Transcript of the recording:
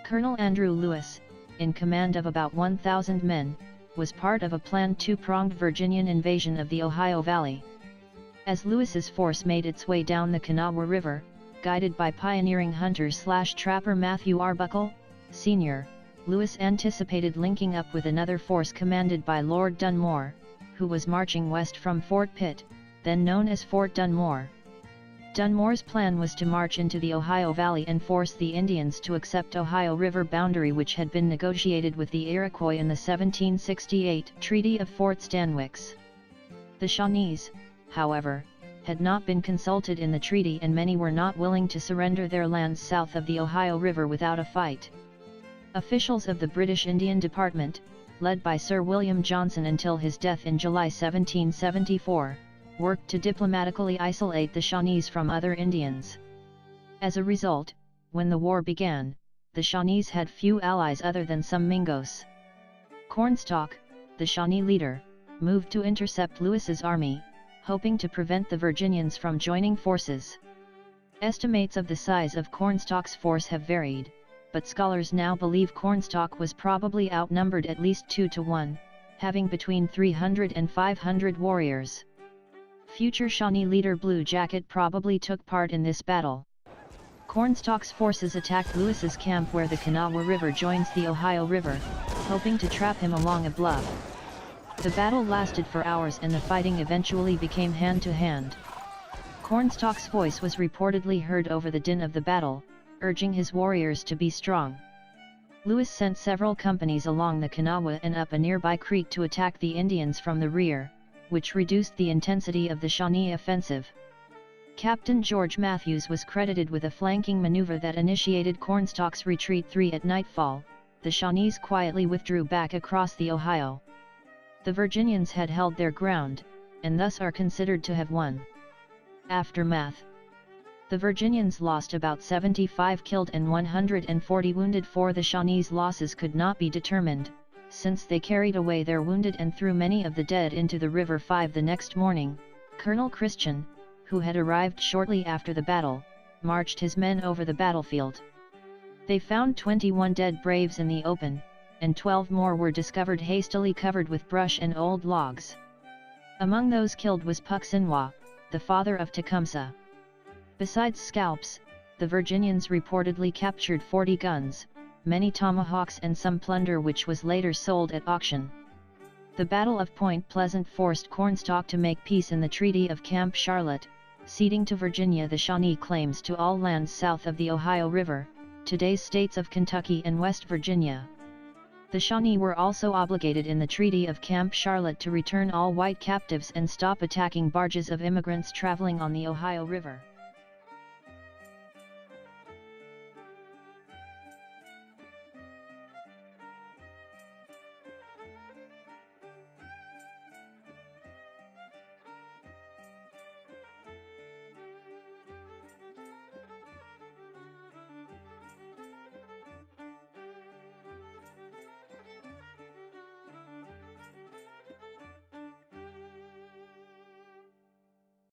Colonel Andrew Lewis, in command of about 1,000 men, was part of a planned two-pronged Virginian invasion of the Ohio Valley. As Lewis's force made its way down the Kanawha River, guided by pioneering hunter-trapper Matthew Arbuckle, Sr., Lewis anticipated linking up with another force commanded by Lord Dunmore, who was marching west from Fort Pitt, then known as Fort Dunmore. Dunmore's plan was to march into the Ohio Valley and force the Indians to accept Ohio River boundary, which had been negotiated with the Iroquois in the 1768 Treaty of Fort Stanwix. The Shawnees, however, had not been consulted in the treaty, and many were not willing to surrender their lands south of the Ohio River without a fight. Officials of the British Indian Department, led by Sir William Johnson until his death in July 1774, worked to diplomatically isolate the Shawnees from other Indians. As a result, when the war began, the Shawnees had few allies other than some Mingos. Cornstalk, the Shawnee leader, moved to intercept Lewis's army, hoping to prevent the Virginians from joining forces. Estimates of the size of Cornstalk's force have varied, but scholars now believe Cornstalk was probably outnumbered at least 2 to 1, having between 300 and 500 warriors. Future Shawnee leader Blue Jacket probably took part in this battle. Cornstalk's forces attacked Lewis's camp where the Kanawha River joins the Ohio River, hoping to trap him along a bluff. The battle lasted for hours and the fighting eventually became hand-to-hand. Cornstalk's voice was reportedly heard over the din of the battle, urging his warriors to be strong. Lewis sent several companies along the Kanawha and up a nearby creek to attack the Indians from the rear, which reduced the intensity of the Shawnee offensive. Captain George Matthews was credited with a flanking maneuver that initiated Cornstalk's retreat. At nightfall, the Shawnees quietly withdrew back across the Ohio. The Virginians had held their ground, and thus are considered to have won. Aftermath. The Virginians lost about 75 killed and 140 wounded. For the Shawnees, losses could not be determined, since they carried away their wounded and threw many of the dead into the river. The next morning, Colonel Christian, who had arrived shortly after the battle, marched his men over the battlefield. They found 21 dead braves in the open, and 12 more were discovered hastily covered with brush and old logs. Among those killed was Pucksinwah, the father of Tecumseh. Besides scalps, the Virginians reportedly captured 40 guns, many tomahawks and some plunder which was later sold at auction. The Battle of Point Pleasant forced Cornstalk to make peace in the Treaty of Camp Charlotte, ceding to Virginia the Shawnee claims to all lands south of the Ohio River, today's states of Kentucky and West Virginia. The Shawnee were also obligated in the Treaty of Camp Charlotte to return all white captives and stop attacking barges of immigrants traveling on the Ohio River.